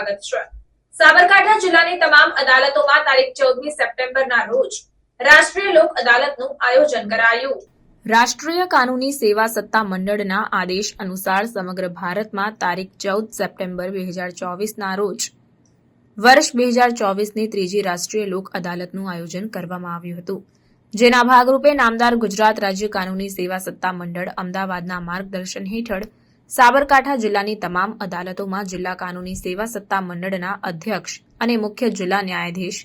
સ્વાગત છે। સાબરકાંઠા જિલ્લાની તમામ અદાલતોમાં તારીખ 14મી સપ્ટેમ્બરના રોજ રાષ્ટ્રીય લોક અદાલતનું આયોજન કરાયું। રાષ્ટ્રીય કાનૂની સેવા સત્તા મંડળના આદેશ અનુસાર સમગ્ર ભારતમાં તારીખ 14 સપ્ટેમ્બર 2024ના રોજ વર્ષ 2024ની ત્રીજી રાષ્ટ્રીય લોક અદાલતનું આયોજન કરવામાં આવ્યું હતું, જેના ભાગરૂપે નામદાર ગુજરાત રાજ્ય કાનૂની સેવા સત્તા મંડળ અમદાવાદના માર્ગદર્શન હેઠળ સાબરકાંઠા જિલ્લાની તમામ અદાલતોમાં જિલ્લા કાનૂની સેવા સત્તા મંડળના અધ્યક્ષ અને મુખ્ય જિલ્લા ન્યાયાધીશ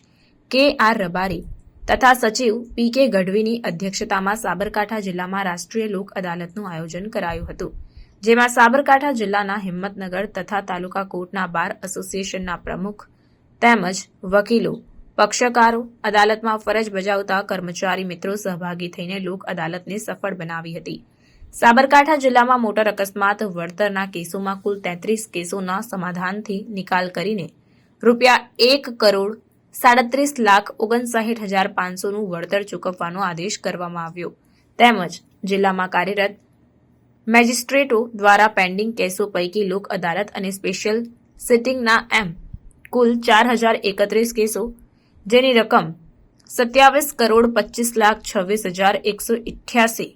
કે.આર. રબારી તથા સચિવ પી.કે. ગઢવીની અધ્યક્ષતામાં સાબરકાંઠા જિલ્લામાં રાષ્ટ્રીય લોક અદાલતનું આયોજન કરાયું હતું, જેમાં સાબરકાંઠા જિલ્લાના હિંમતનગર તથા તાલુકા કોર્ટના બાર એસોસિએશનના પ્રમુખ તેમજ વકીલો, પક્ષકારો, અદાલતમાં ફરજ બજાવતા કર્મચારી મિત્રો સહભાગી થઈને લોક અદાલતને સફળ બનાવી હતી। સાબરકાંઠા જિલ્લામાં મોટર અકસ્માત વળતરના કેસોમાં કુલ 33 કેસોના સમાધાનથી નિકાલ કરીને ₹1,37,59,500નું વળતર ચૂકવવાનો આદેશ કરવામાં આવ્યો, તેમજ જિલ્લામાં કાર્યરત મેજિસ્ટ્રેટો દ્વારા પેન્ડિંગ કેસો પૈકી લોક અદાલત અને સ્પેશિયલ સિટિંગના એમ કુલ 4,031 કેસો, જેની રકમ ₹27,25,26,188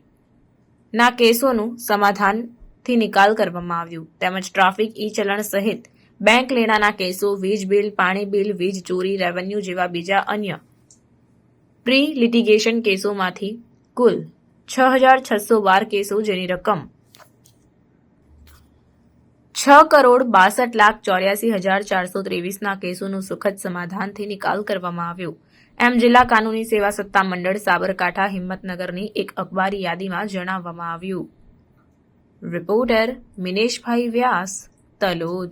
ના કેસોનું સમાધાનથી નિકાલ કરવામાં આવ્યું, તેમજ ટ્રાફિક ઈ ચલણ સહિત બેંક લેણાના કેસો, વીજ બિલ, પાણી બિલ, વીજ ચોરી, રેવન્યુ જેવા બીજા અન્ય પ્રી લિટિગેશન કેસોમાંથી કુલ 6,612 કેસો, જેની રકમ ₹6,62,84,423ના કેસોનું સુખદ સમાધાનથી નિકાલ કરવામાં આવ્યો, એમ જિલ્લા કાનૂની સેવા સત્તા મંડળ સાબરકાંઠા હિંમતનગરની એક અખબારી યાદીમાં જણાવવામાં આવ્યું। રિપોર્ટર મિનેશભાઈ વ્યાસ, તલોદ।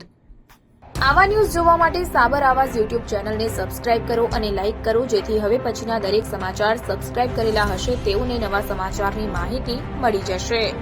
આવા ન્યૂઝ જોવા માટે સાબર આવાઝ યુટ્યુબ ચેનલને સબસ્ક્રાઇબ કરો અને લાઇક કરો, જેથી હવે પછીના દરેક સમાચાર સબસ્ક્રાઇબ કરેલા હશે તેઓને નવા સમાચારની માહિતી મળી જશે।